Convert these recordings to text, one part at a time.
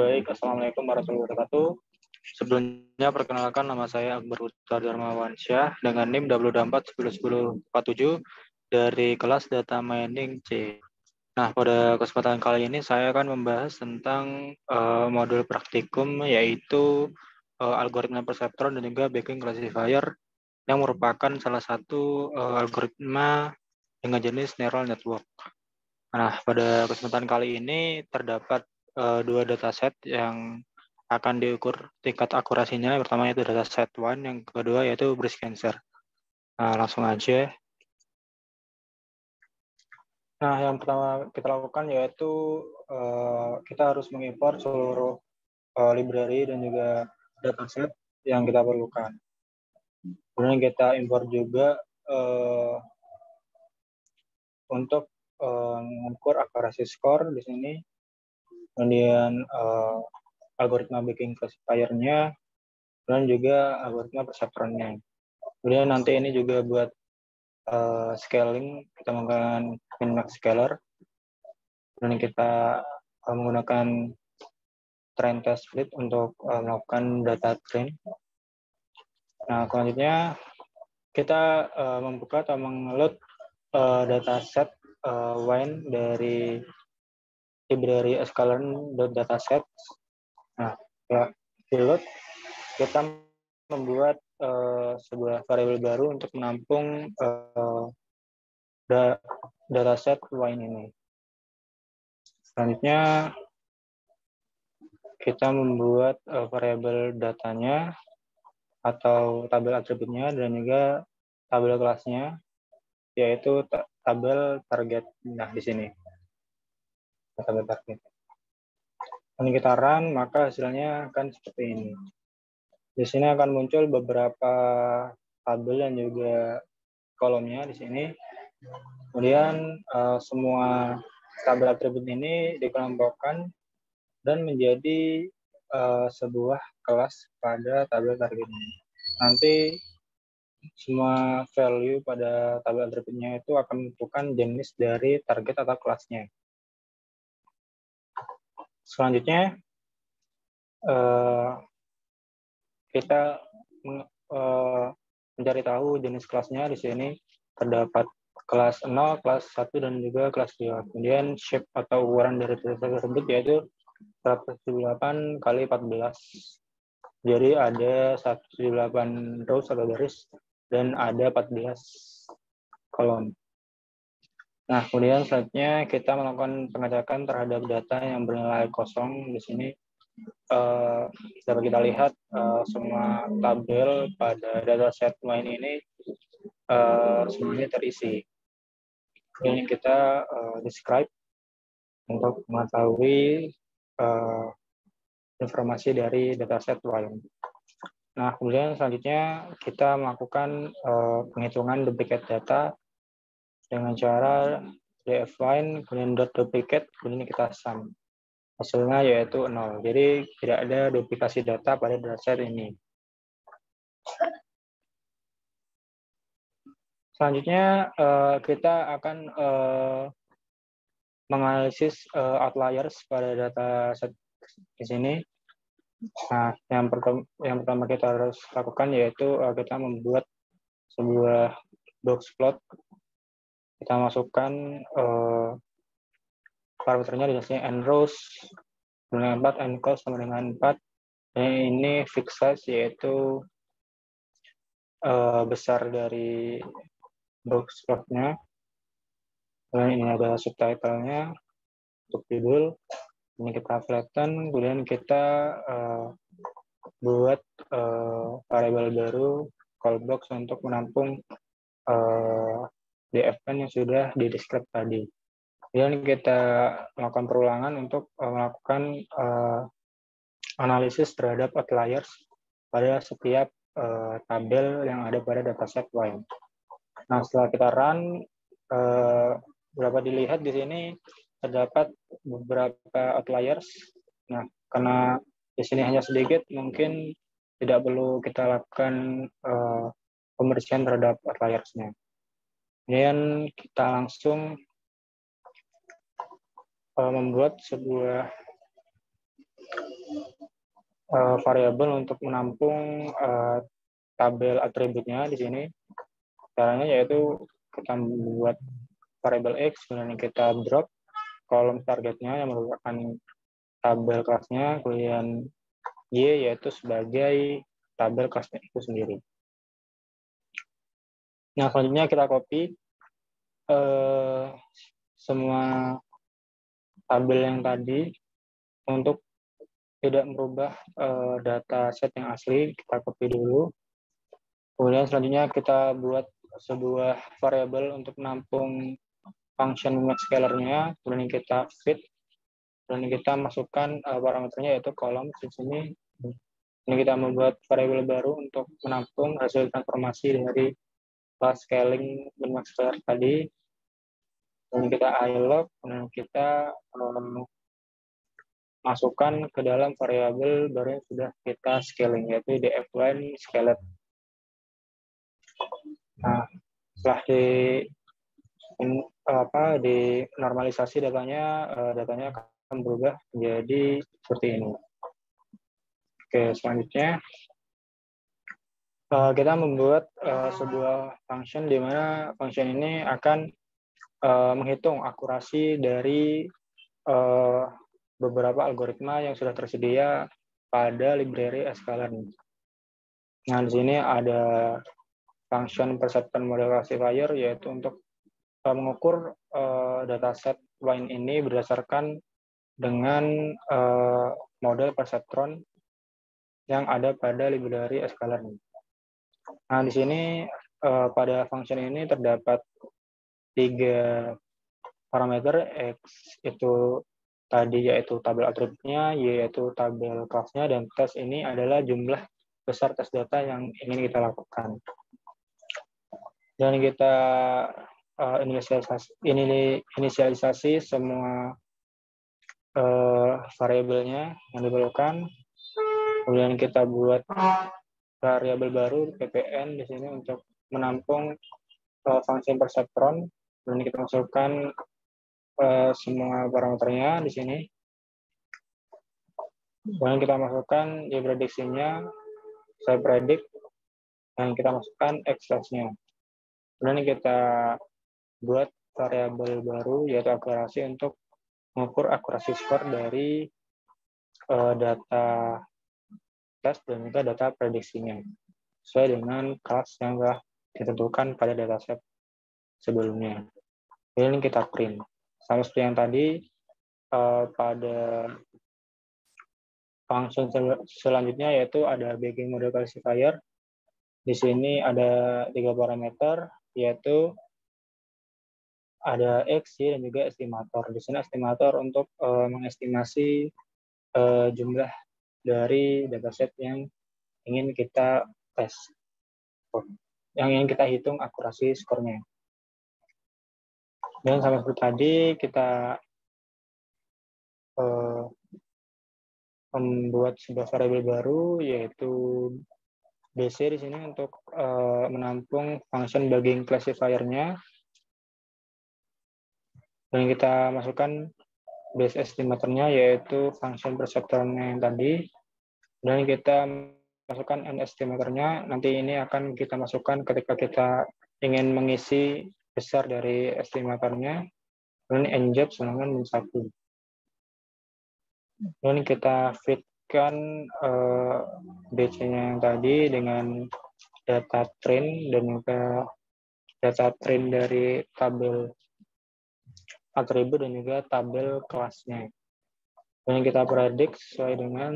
Baik, Assalamualaikum warahmatullahi wabarakatuh. Sebelumnya perkenalkan nama saya Akbar Uttar Darmawansyah dengan NIM 224101047 dari kelas Data Mining C. Nah, pada kesempatan kali ini saya akan membahas tentang modul praktikum yaitu algoritma perseptron dan juga Bayesian classifier yang merupakan salah satu algoritma dengan jenis neural network. Nah, pada kesempatan kali ini terdapat dua dataset yang akan diukur tingkat akurasinya. Yang pertama yaitu dataset 1, yang kedua yaitu breast cancer. Nah, langsung aja. Nah, yang pertama kita lakukan yaitu kita harus mengimpor seluruh library dan juga dataset yang kita perlukan. Kemudian kita impor juga untuk mengukur akurasi skor di sini. Kemudian algoritma Bayesian classifier-nya, dan juga algoritma perseptronnya. Kemudian nanti ini juga buat scaling, kita menggunakan min-max scaler, dan kita menggunakan train test fleet untuk melakukan data train. Nah, selanjutnya kita membuka atau meng-load dataset wine dari library sklearn.dataset. Nah, ya, di-load, kita membuat sebuah variabel baru untuk menampung dataset wine ini. Selanjutnya kita membuat variabel datanya atau tabel atributnya dan juga tabel kelasnya, yaitu tabel target. Nah, di sini tabel target. Kalau kita run, maka hasilnya akan seperti ini. Di sini akan muncul beberapa tabel dan juga kolomnya di sini. Kemudian semua tabel atribut ini dikelompokkan dan menjadi sebuah kelas pada tabel target ini. Nanti semua value pada tabel atributnya itu akan menentukan jenis dari target atau kelasnya. Selanjutnya kita mencari tahu jenis kelasnya. Di sini terdapat kelas 0, kelas 1, dan juga kelas 2. Kemudian shape atau ukuran dari data tersebut yaitu 178 kali 14. Jadi ada 178 rows atau baris dan ada 14 kolom. Nah, kemudian selanjutnya kita melakukan pengecekan terhadap data yang bernilai kosong. Di sini dapat kita lihat semua tabel pada dataset wine ini semuanya terisi. Kemudian kita describe untuk mengetahui informasi dari dataset wine. Nah, kemudian selanjutnya kita melakukan penghitungan duplicate data dengan cara df-wine, kemudian .duplicate, kemudian kita sum. Hasilnya yaitu 0. Jadi tidak ada duplikasi data pada dataset ini. Selanjutnya kita akan menganalisis outliers pada dataset di sini. Nah, yang pertama kita harus lakukan yaitu kita membuat sebuah box plot. Kita masukkan parameternya di sini n rows dengan 4, n columns sama dengan 4. Dan ini fixed size yaitu besar dari box plotnya. Dan ini ada subtitlenya untuk judul. Ini kita flatten, kemudian kita buat variabel baru callbox untuk menampung dfn yang sudah di-describe tadi. Kemudian kita melakukan perulangan untuk melakukan analisis terhadap outliers pada setiap tabel yang ada pada dataset wine. Nah, setelah kita run, dapat dilihat di sini terdapat beberapa outliers. Nah, karena di sini hanya sedikit, mungkin tidak perlu kita lakukan pembersihan terhadap outliers-nya. Kemudian kita langsung membuat sebuah variabel untuk menampung tabel atributnya di sini. Caranya yaitu kita membuat variabel X, kemudian kita drop kolom targetnya yang merupakan tabel kelasnya, kemudian Y yaitu sebagai tabel kelasnya itu sendiri. Nah, selanjutnya kita copy semua tabel yang tadi untuk tidak merubah data set yang asli, kita copy dulu. Kemudian selanjutnya kita buat sebuah variabel untuk menampung function max scalar-nya, kemudian kita fit, dan kita masukkan parameternya yaitu kolom di sini. Ini kita membuat variabel baru untuk menampung hasil transformasi dari kelas scaling dan max scalar tadi. Dan kita ilog, kemudian kita masukkan ke dalam variabel baru yang sudah kita scaling, yaitu df1 scaled. Nah, setelah di normalisasi datanya akan berubah menjadi seperti ini. Oke, selanjutnya kita membuat sebuah function di mana function ini akan menghitung akurasi dari beberapa algoritma yang sudah tersedia pada library sklearn. Nah, di sini ada function perception model classifier, yaitu untuk mengukur dataset line ini berdasarkan dengan model perceptron yang ada pada library sklearn. Nah, di sini pada function ini terdapat 3 parameter. X itu tadi yaitu tabel atributnya, Y yaitu tabel kelasnya, dan tes ini adalah jumlah besar tes data yang ingin kita lakukan. Dan kita inisialisasi semua variabelnya yang diperlukan. Kemudian kita buat variabel baru ppn di sini untuk menampung fungsi perceptron, dan kita masukkan semua parameternya di sini. Dan kita masukkan di prediksinya, saya predict, dan kita masukkan x-nya. Kemudian kita buat variabel baru yaitu akurasi untuk mengukur akurasi skor dari data tes dan juga data prediksinya sesuai dengan kelas yang telah ditentukan pada dataset sebelumnya. Kemudian kita print. Sama seperti yang tadi, pada function selanjutnya yaitu ada bagging model classifier. Di sini ada 3 parameter, yaitu ada X, Y, dan juga estimator. Di sini estimator untuk mengestimasi jumlah dari dataset yang ingin kita tes, yang ingin kita hitung akurasi skornya. Dan sama seperti tadi, kita membuat sebuah variabel baru yaitu BC di sini untuk menampung function bagging classifier-nya. Dan kita masukkan base estimatornya yaitu function perceptron-nya yang tadi. Dan kita masukkan n estimatornya. Nanti ini akan kita masukkan ketika kita ingin mengisi besar dari estimatornya. Dan njob sama dengan -1. Dan kita fitkan BC-nya yang tadi dengan data train dan juga data train dari tabel atribut dan juga tabel kelasnya. Dan kita predict sesuai dengan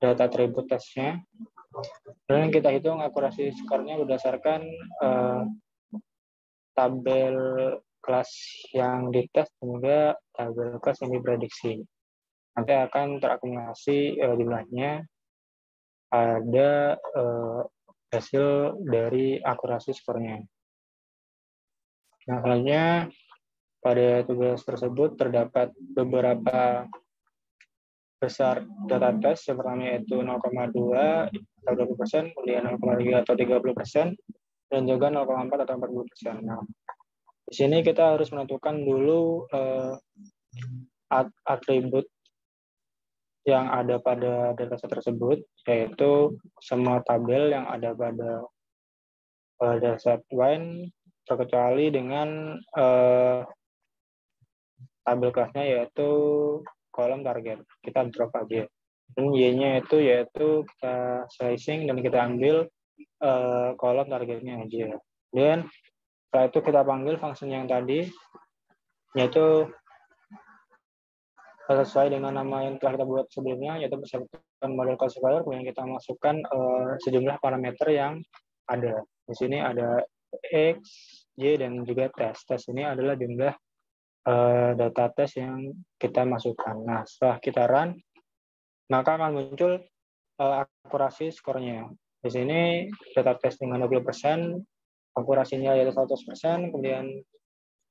data atribut tesnya. Dan kita hitung akurasi skornya berdasarkan tabel kelas yang dites dan juga tabel kelas yang diprediksi. Nanti akan terakumulasi jumlahnya ada hasil dari akurasi skornya. Nah, selanjutnya pada tugas tersebut terdapat beberapa besar data tes. Yang pertama yaitu 0,2 atau 20%, kemudian 0,3 atau 30%, dan juga 0,4 atau 40%. Nah, di sini kita harus menentukan dulu atribut yang ada pada dataset tersebut, yaitu semua tabel yang ada pada dataset wine terkecuali dengan tabel kelasnya yaitu kolom target. Kita drop aja. Dan Y-nya itu yaitu kita slicing dan kita ambil kolom targetnya aja. Dan setelah itu kita panggil function yang tadi, yaitu sesuai dengan nama yang telah kita buat sebelumnya, yaitu berdasarkan model classifier, kemudian kita masukkan sejumlah parameter yang ada. Di sini ada X, Y, dan juga tes. Tes ini adalah jumlah data tes yang kita masukkan. Nah, setelah kita run, maka akan muncul akurasi skornya. Di sini data tes dengan 20%, akurasinya yaitu 100%, kemudian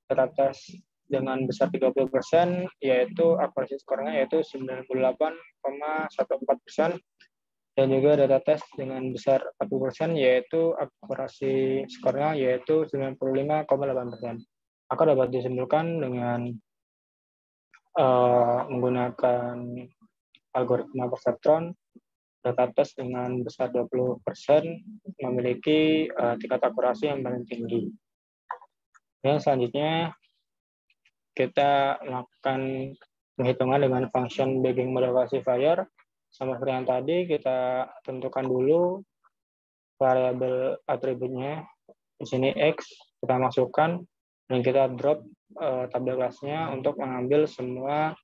data tes dengan besar 30%, yaitu akurasi skornya yaitu 98,14%, dan juga data tes dengan besar 40%, yaitu akurasi skornya yaitu 95,8%. Maka dapat disimpulkan dengan menggunakan algoritma perseptron, data tes dengan besar 20% memiliki tingkat akurasi yang paling tinggi. Dan selanjutnya kita melakukan penghitungan dengan function bagging model classifier. Sama seperti yang tadi, kita tentukan dulu variabel atributnya. Di sini X, kita masukkan, dan kita drop tabel kelasnya untuk mengambil semua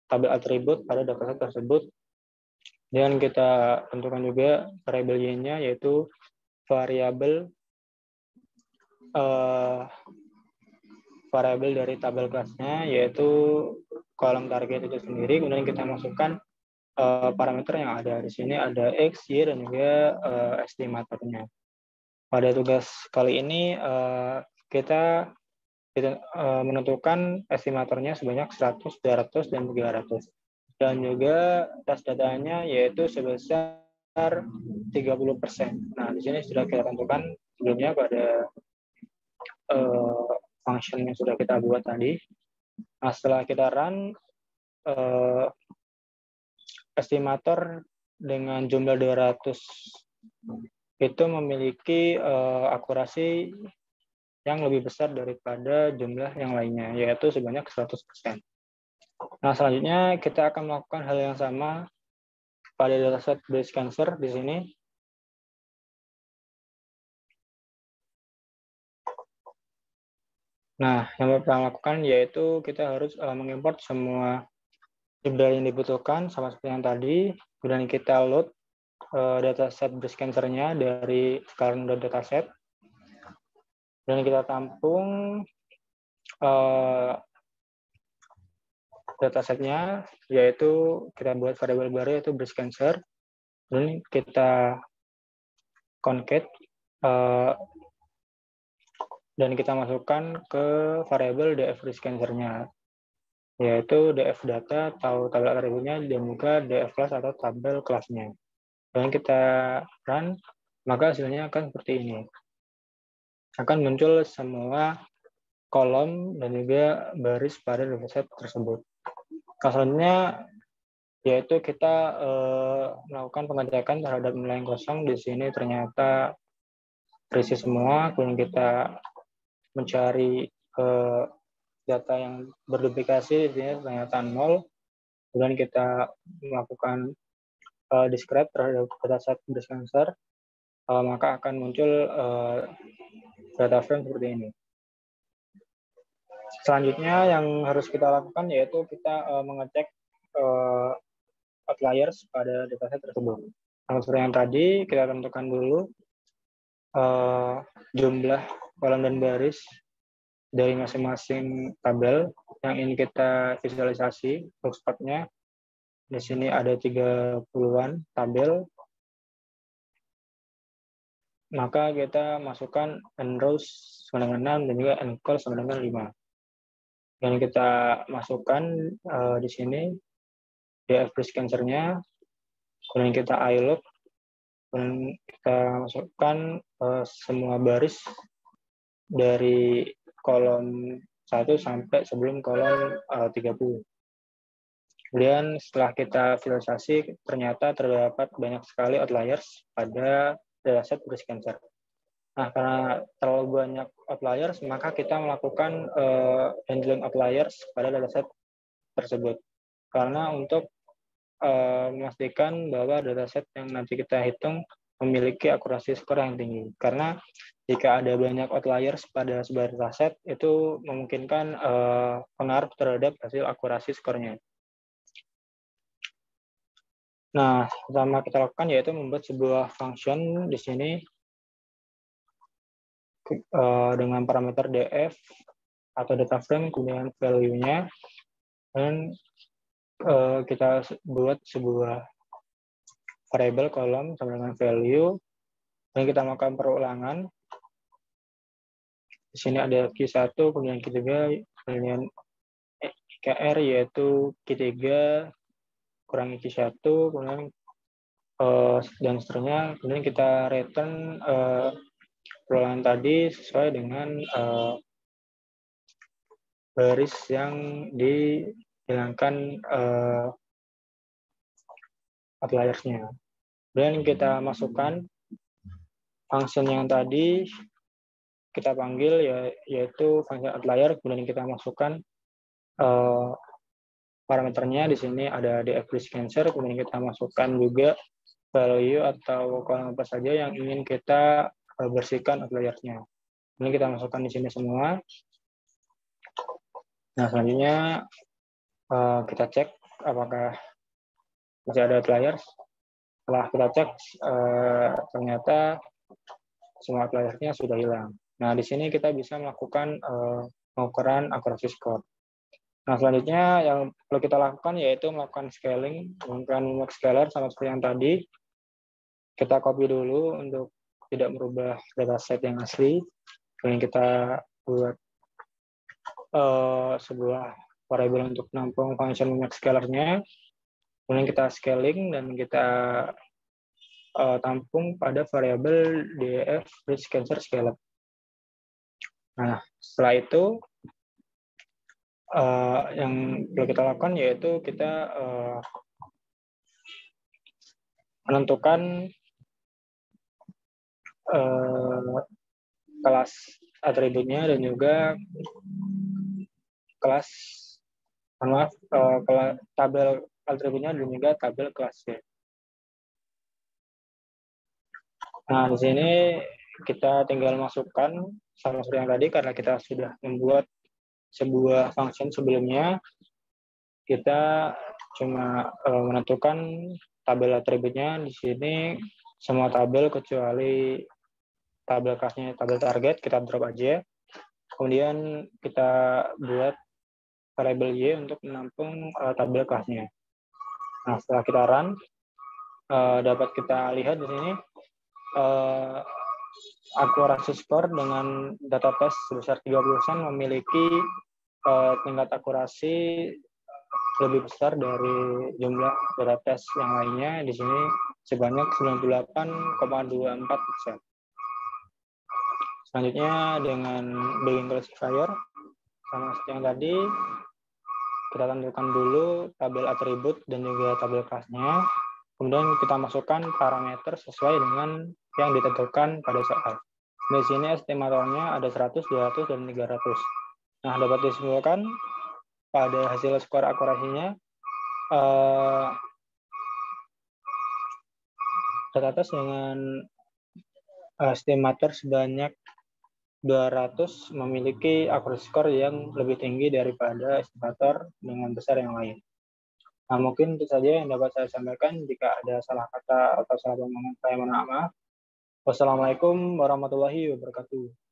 tabel atribut pada dataset tersebut. Dan kita tentukan juga variabel Y-nya, yaitu variabel dari tabel kelasnya, yaitu kolom target itu sendiri. Kemudian kita masukkan parameter yang ada di sini, ada X, Y, dan juga estimatornya. Pada tugas kali ini kita menentukan estimatornya sebanyak 100, 200, dan 300. Dan juga tes datanya yaitu sebesar 30%. Nah, di sini sudah kita tentukan sebelumnya pada function yang sudah kita buat tadi. Nah, setelah kita run, estimator dengan jumlah 200 itu memiliki akurasi yang lebih besar daripada jumlah yang lainnya, yaitu sebanyak 100%. Nah, selanjutnya kita akan melakukan hal yang sama pada dataset breast cancer di sini. Nah, yang pertama lakukan yaitu kita harus mengimport semua jumlah yang dibutuhkan sama seperti yang tadi. Kemudian kita load dataset breast cancer-nya dari scalar.dataset. Dan kita tampung datasetnya, yaitu kita buat variabel baru yaitu breast cancer. Dan kita concat dan kita masukkan ke variabel df breast cancer-nya, yaitu df data atau tabel atributnya, dan juga df class atau tabel kelasnya. Dan kita run, maka hasilnya akan seperti ini. Akan muncul semua kolom dan juga baris pada dataset tersebut. Selanjutnya yaitu kita melakukan pengecekan terhadap nilai yang kosong. Di sini ternyata terisi semua. Kemudian kita mencari data yang berduplikasi, di sini ternyata 0. Kemudian kita melakukan describe terhadap dataset breast cancer, maka akan muncul data frame seperti ini. Selanjutnya yang harus kita lakukan yaitu kita mengecek outliers pada dataset tersebut. Nah, seperti yang tadi, kita tentukan dulu jumlah kolom dan baris dari masing-masing tabel yang ingin kita visualisasi boxplot-nya. Di sini ada 30-an tabel. Maka kita masukkan n rows sama dengan 6 dan juga n columns sama dengan 5. Dan kita masukkan di sini df breast cancer-nya, kemudian kita iLog, dan kita masukkan semua baris dari kolom 1 sampai sebelum kolom 30. Kemudian setelah kita visualisasi, ternyata terdapat banyak sekali outliers pada dataset breast cancer. Nah, karena terlalu banyak outliers, maka kita melakukan handling outliers pada dataset tersebut. Karena untuk memastikan bahwa dataset yang nanti kita hitung memiliki akurasi skor yang tinggi. Karena jika ada banyak outliers pada sebuah dataset, itu memungkinkan pengaruh terhadap hasil akurasi skornya. Nah, pertama kita lakukan yaitu membuat sebuah function di sini dengan parameter df atau data frame, kemudian value-nya, dan kita buat sebuah variable kolom sama dengan value, dan kita melakukan perulangan. Di sini ada Q1, kemudian Q3, kemudian KR yaitu Q3 kurangi Q1, kemudian dan seterusnya. Kemudian kita return perulangan tadi sesuai dengan baris yang dihilangkan outliers-nya. Kemudian kita masukkan function yang tadi kita panggil yaitu function outlier, kemudian kita masukkan parameternya. Di sini ada df breast cancer, kemudian kita masukkan juga value atau kolom apa saja yang ingin kita bersihkan outliers-nya. Ini kita masukkan di sini semua. Nah, selanjutnya kita cek apakah masih ada outliers. Setelah kita cek, ternyata semua outliers-nya sudah hilang. Nah, di sini kita bisa melakukan pengukuran akurasi skor. Nah, selanjutnya yang perlu kita lakukan yaitu melakukan scaling, menggunakan Mimox Scaler sama seperti yang tadi. Kita copy dulu untuk tidak merubah dataset yang asli. Kemudian kita buat sebuah variable untuk menampung function Mimox Scaler-nya. Kemudian kita scaling dan kita tampung pada variabel df breast cancer scaler. Nah, setelah itu yang perlu kita lakukan yaitu kita menentukan kelas atributnya dan juga kelas tabel atributnya dan juga tabel kelasnya. Nah, di sini kita tinggal masukkan sama seperti yang tadi, karena kita sudah membuat sebuah function sebelumnya, kita cuma menentukan tabel atributnya. Di sini semua tabel kecuali tabel kelasnya, tabel target, kita drop aja. Kemudian kita buat variable y untuk menampung tabel kelasnya. Nah, setelah kita run, dapat kita lihat di sini akurasi skor dengan data test sebesar 30% memiliki tingkat akurasi lebih besar dari jumlah data test yang lainnya. Di sini sebanyak 98,24%. Selanjutnya dengan Boolean classifier, sama seperti yang tadi, kita tentukan dulu tabel atribut dan juga tabel kelasnya. Kemudian kita masukkan parameter sesuai dengan yang ditentukan pada soal. Di sini estimatornya ada 100, 200, dan 300. Nah, dapat disimpulkan pada hasil skor akurasinya, data tes dengan estimator sebanyak 200 memiliki akurasi skor yang lebih tinggi daripada estimator dengan besar yang lain. Nah, mungkin itu saja yang dapat saya sampaikan. Jika ada salah kata atau salah pemahaman, saya mohon maaf. Wassalamualaikum warahmatullahi wabarakatuh.